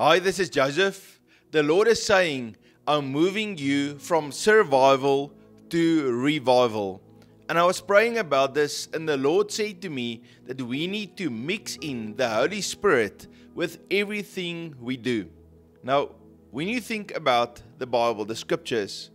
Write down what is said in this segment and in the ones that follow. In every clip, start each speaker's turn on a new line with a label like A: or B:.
A: Hi, this is Joseph. The Lord is saying, I'm moving you from survival to revival. And I was praying about this, and the Lord said to me that we need to mix in the Holy Spirit with everything we do. Now, when you think about the Bible, the scriptures,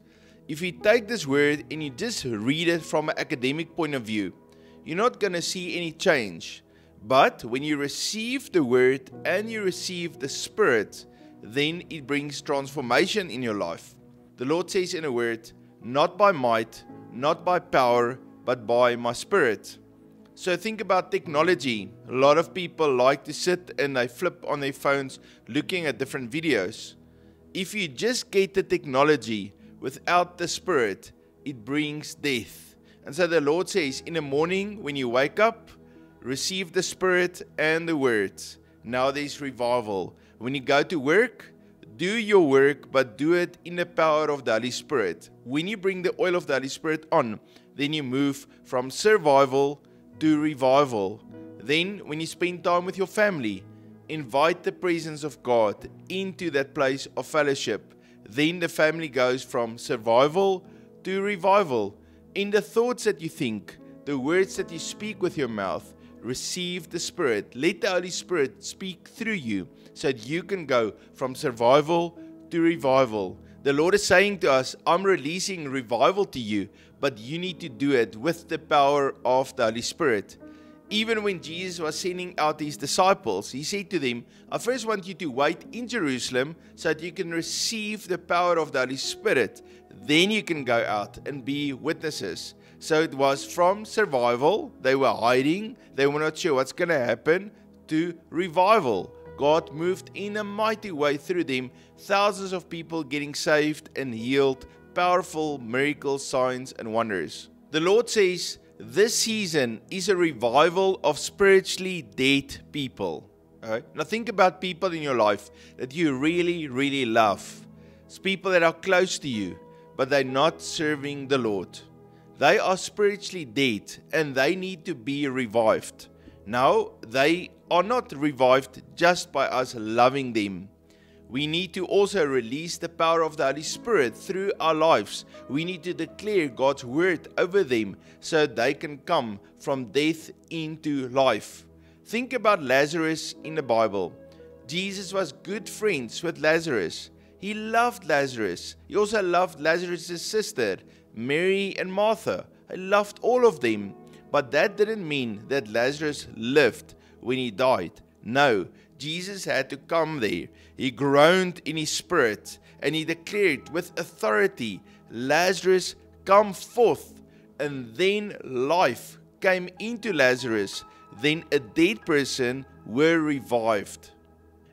A: if you take this word and you just read it from an academic point of view, you're not going to see any change. But when you receive the word and you receive the Spirit, then it brings transformation in your life. The Lord says in a word, not by might, not by power, but by my Spirit. So think about technology. A lot of people like to sit and they flip on their phones looking at different videos. If you just get the technology without the Spirit, it brings death. And so the Lord says, in the morning when you wake up, receive the Spirit and the words. Now there's revival. When you go to work, do your work, but do it in the power of the Holy Spirit. When you bring the oil of the Holy Spirit on, then you move from survival to revival. Then when you spend time with your family, invite the presence of God into that place of fellowship. Then the family goes from survival to revival. In the thoughts that you think, the words that you speak with your mouth, receive the Spirit. Let the Holy Spirit speak through you so that you can go from survival to revival. The Lord is saying to us, I'm releasing revival to you, but you need to do it with the power of the Holy Spirit. Even when Jesus was sending out his disciples, he said to them, I first want you to wait in Jerusalem so that you can receive the power of the Holy Spirit. Then you can go out and be witnesses. So it was from survival, they were hiding, they were not sure what's going to happen, to revival. God moved in a mighty way through them, thousands of people getting saved and healed, powerful miracles, signs and wonders. The Lord says this season is a revival of spiritually dead people. Right? Now think about people in your life that you really, really love. It's people that are close to you, but they're not serving the Lord. They are spiritually dead and they need to be revived. Now, they are not revived just by us loving them. We need to also release the power of the Holy Spirit through our lives. We need to declare God's word over them so they can come from death into life. Think about Lazarus in the Bible. Jesus was good friends with Lazarus. He loved Lazarus. He also loved Lazarus' sister, Mary and Martha. He loved all of them. But that didn't mean that Lazarus lived when he died. No, Jesus had to come there. He groaned in his spirit and he declared with authority, Lazarus, come forth. And then life came into Lazarus. Then a dead person were revived.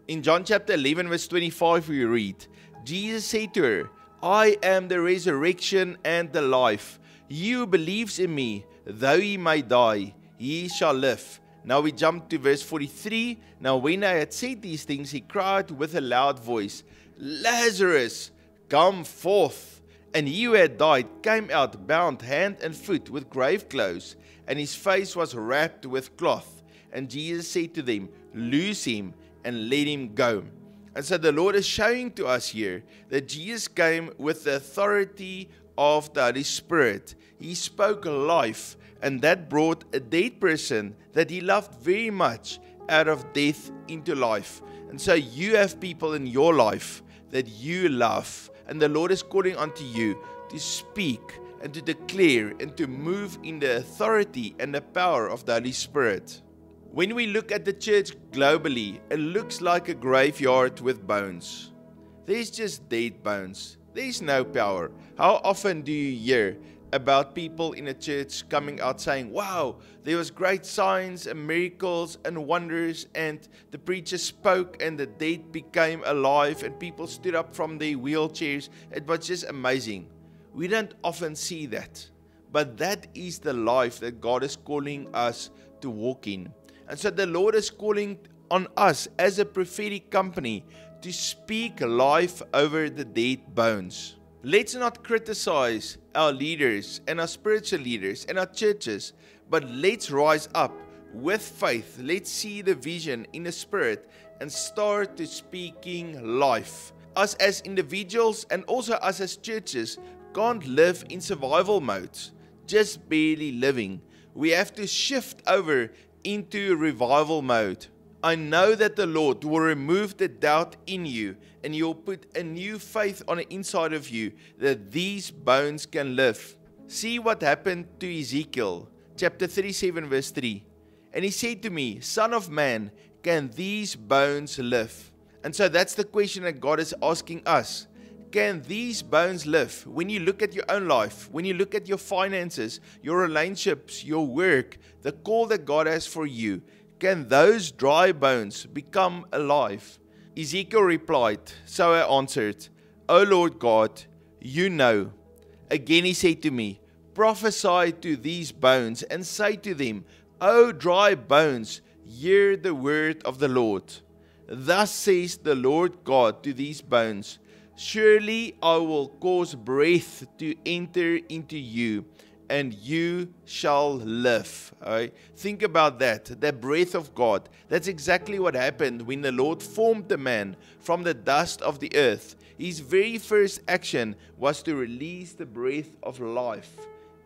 A: In John chapter 11 verse 25 we read, Jesus said to her, I am the resurrection and the life. He who believes in me, though he may die, he shall live. Now we jump to verse 43. Now when I had said these things, he cried with a loud voice, Lazarus, come forth. And he who had died came out, bound hand and foot with grave clothes, and his face was wrapped with cloth. And Jesus said to them, loose him and let him go. And so the Lord is showing to us here that Jesus came with the authority of the Holy Spirit. He spoke life, and that brought a dead person that he loved very much out of death into life. And so you have people in your life that you love, and the Lord is calling unto you to speak and to declare and to move in the authority and the power of the Holy Spirit. When we look at the church globally, it looks like a graveyard with bones. There's just dead bones. There's no power. How often do you hear about people in a church coming out saying, wow, there was great signs and miracles and wonders, and the preacher spoke and the dead became alive and people stood up from their wheelchairs. It was just amazing. We don't often see that. But that is the life that God is calling us to walk in. And so the Lord is calling on us as a prophetic company to speak life over the dead bones. Let's not criticize our leaders and our spiritual leaders and our churches, but let's rise up with faith. Let's see the vision in the Spirit and start to speaking life. Us as individuals and also us as churches can't live in survival mode, just barely living. We have to shift over into revival mode. I know that the Lord will remove the doubt in you, and He'll put a new faith on the inside of you that these bones can live. See what happened to Ezekiel, chapter 37 verse 3. And he said to me, Son of man, can these bones live? And so that's the question that God is asking us. Can these bones live? When you look at your own life, when you look at your finances, your relationships, your work, the call that God has for you, can those dry bones become alive? Ezekiel replied, so I answered, O Lord God, you know. Again he said to me, prophesy to these bones and say to them, O dry bones, hear the word of the Lord. Thus says the Lord God to these bones, surely I will cause breath to enter into you, and you shall live. Right? Think about that, the breath of God. That's exactly what happened when the Lord formed the man from the dust of the earth. His very first action was to release the breath of life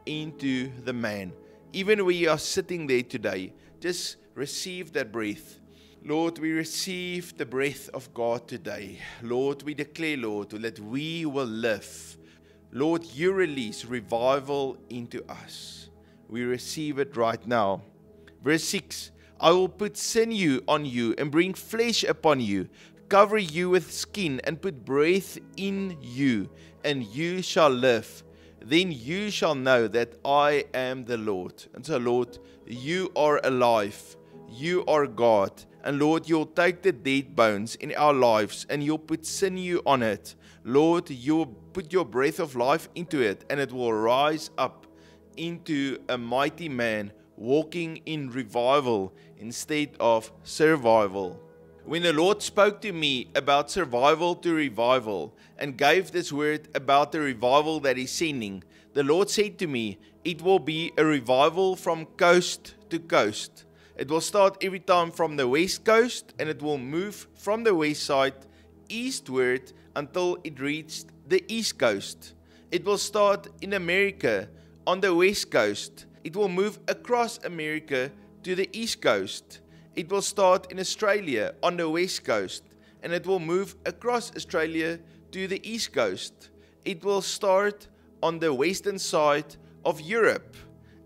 A: into the man. Even when you are sitting there today, just receive that breath. Lord, we receive the breath of God today. Lord, we declare, Lord, that we will live. Lord, you release revival into us. We receive it right now. Verse 6, I will put sinew on you and bring flesh upon you, cover you with skin and put breath in you, and you shall live. Then you shall know that I am the Lord. And so, Lord, you are alive. You are God. And Lord, you'll take the dead bones in our lives and you'll put sinew on it. Lord, you'll put your breath of life into it, and it will rise up into a mighty man walking in revival instead of survival. When the Lord spoke to me about survival to revival and gave this word about the revival that He's sending, the Lord said to me, it will be a revival from coast to coast. It will start every time from the west coast, and it will move from the west side eastward until it reached the east coast. It will start in America on the west coast. It will move across America to the east coast. It will start in Australia on the west coast, and it will move across Australia to the east coast. It will start on the western side of Europe,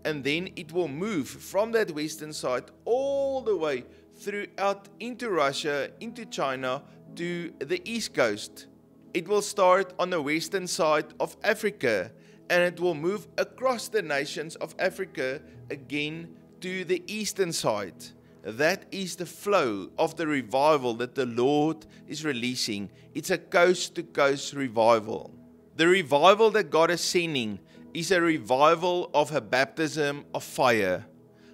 A: and then it will move from that western side all the way throughout into Russia, into China, to the east coast. It will start on the western side of Africa, and it will move across the nations of Africa again to the eastern side. That is the flow of the revival that the Lord is releasing. It's a coast-to-coast revival. The revival that God is sending is a revival of a baptism of fire.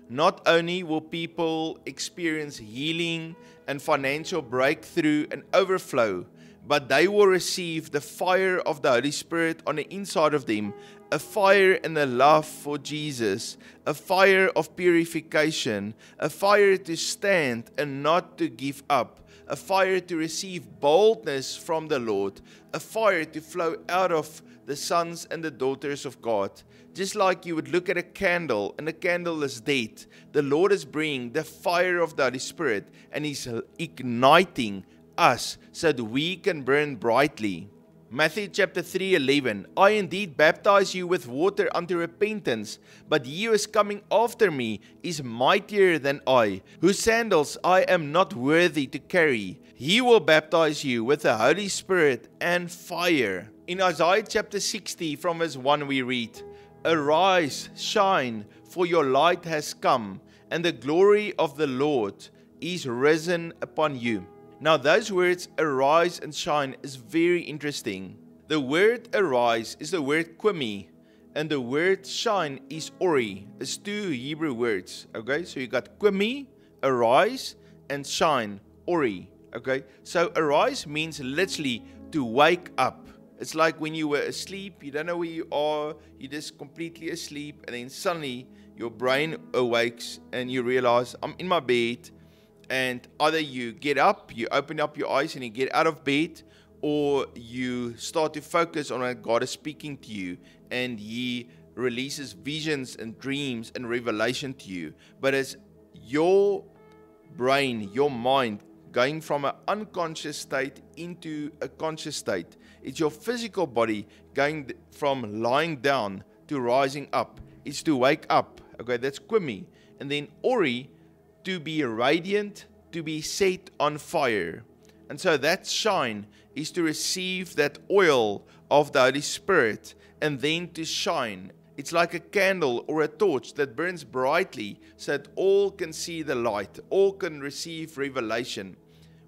A: Not only will people experience healing and financial breakthrough and overflow, but they will receive the fire of the Holy Spirit on the inside of them, a fire and a love for Jesus, a fire of purification, a fire to stand and not to give up, a fire to receive boldness from the Lord, a fire to flow out of the sons and the daughters of God. Just like you would look at a candle and the candle is dead, the Lord is bringing the fire of the Holy Spirit and He's igniting us so that we can burn brightly. Matthew chapter 3:11, I indeed baptize you with water unto repentance, but he who is coming after me is mightier than I, whose sandals I am not worthy to carry. He will baptize you with the Holy Spirit and fire. In Isaiah chapter 60 from verse 1 we read, Arise, shine, for your light has come, and the glory of the Lord is risen upon you. Now those words arise and shine is very interesting. The word arise is the word kwimi, and the word shine is ori. It's two Hebrew words. Okay, so you got kwimi, arise, and shine, ori. Okay, so arise means literally to wake up. It's like when you were asleep, you don't know where you are, you're just completely asleep, and then suddenly your brain awakes and you realize, I'm in my bed, And either you get up, you open up your eyes and you get out of bed, or you start to focus on what God is speaking to you, and He releases visions and dreams and revelation to you. But it's your brain, your mind, going from an unconscious state into a conscious state. It's your physical body going from lying down to rising up. It's to wake up. Okay, that's Kwimi. And then Ori, to be radiant, to be set on fire. And so that shine is to receive that oil of the Holy Spirit and then to shine. It's like a candle or a torch that burns brightly so that all can see the light, all can receive revelation.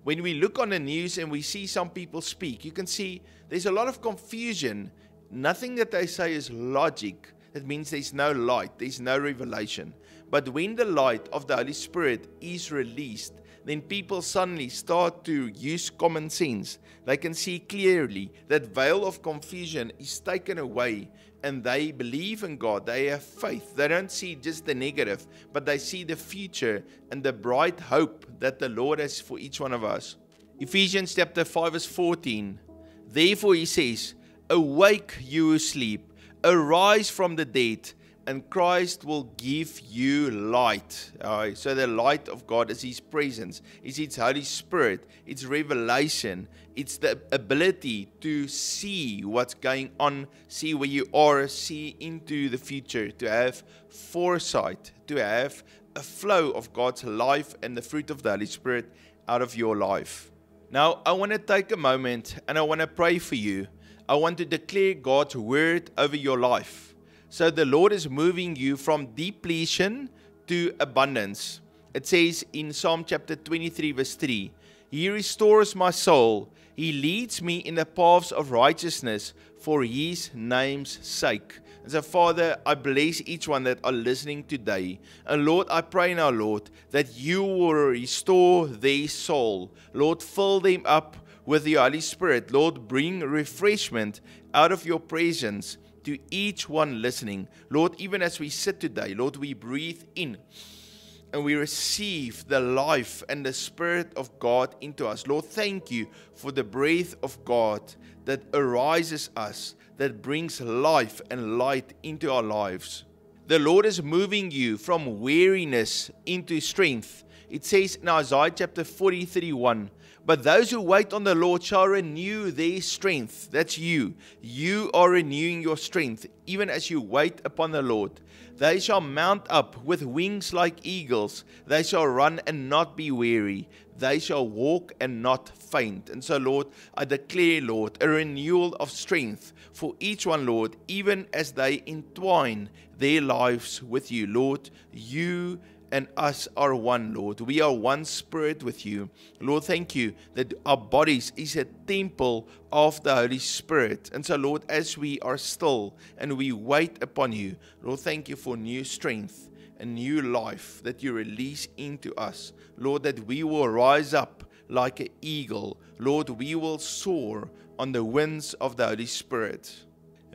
A: When we look on the news and we see some people speak, you can see there's a lot of confusion. Nothing that they say is logic. That means there's no light, there's no revelation. But when the light of the Holy Spirit is released, then people suddenly start to use common sense. They can see clearly that veil of confusion is taken away, and they believe in God. They have faith. They don't see just the negative, but they see the future and the bright hope that the Lord has for each one of us. Ephesians chapter 5 verse 14. Therefore he says, awake you who sleep, arise from the dead, and Christ will give you light. So the light of God is His presence. It's His Holy Spirit. It's revelation. It's the ability to see what's going on, see where you are, see into the future, to have foresight, to have a flow of God's life and the fruit of the Holy Spirit out of your life. Now, I want to take a moment and I want to pray for you. I want to declare God's word over your life. So the Lord is moving you from depletion to abundance. It says in Psalm chapter 23 verse 3, He restores my soul. He leads me in the paths of righteousness for His name's sake. And so Father, I bless each one that are listening today. And Lord, I pray now, Lord, that You will restore their soul. Lord, fill them up with the Holy Spirit. Lord, bring refreshment out of Your presence to each one listening. Lord, even as we sit today, Lord, we breathe in and we receive the life and the Spirit of God into us. Lord, thank You for the breath of God that arises us, that brings life and light into our lives. The Lord is moving you from weariness into strength. It says in Isaiah chapter 40:31, but those who wait on the Lord shall renew their strength. That's you. You are renewing your strength, even as you wait upon the Lord. They shall mount up with wings like eagles. They shall run and not be weary. They shall walk and not faint. And so, Lord, I declare, Lord, a renewal of strength for each one, Lord, even as they entwine their lives with You. Lord, You and us are one, Lord. We are one spirit with You. Lord, thank You that our bodies is a temple of the Holy Spirit. And so, Lord, as we are still and we wait upon You, Lord, thank You for new strength and new life that You release into us. Lord, that we will rise up like an eagle. Lord, we will soar on the winds of the Holy Spirit.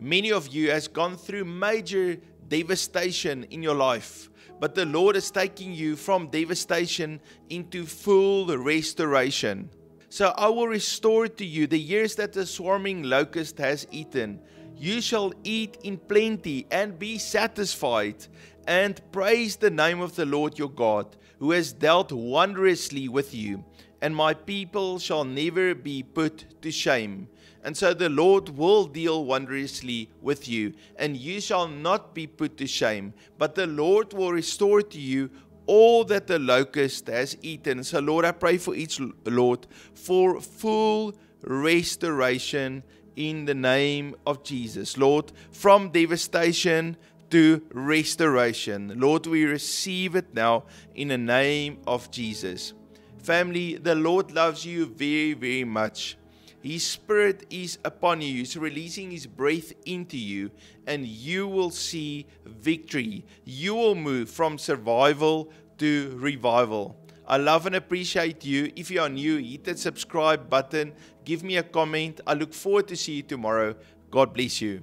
A: Many of you has gone through major devastation in your life. But the Lord is taking you from devastation into full restoration. So I will restore to you the years that the swarming locust has eaten. You shall eat in plenty and be satisfied, and praise the name of the Lord your God, who has dealt wondrously with you. And my people shall never be put to shame. And so the Lord will deal wondrously with you, and you shall not be put to shame. But the Lord will restore to you all that the locust has eaten. So Lord, I pray for each, Lord, for full restoration in the name of Jesus. Lord, from devastation to restoration. Lord, we receive it now in the name of Jesus. Family, the Lord loves you very, very much. His Spirit is upon you. He's releasing His breath into you, and you will see victory. You will move from survival to revival. I love and appreciate you. If you are new, hit that subscribe button. Give me a comment. I look forward to see you tomorrow. God bless you.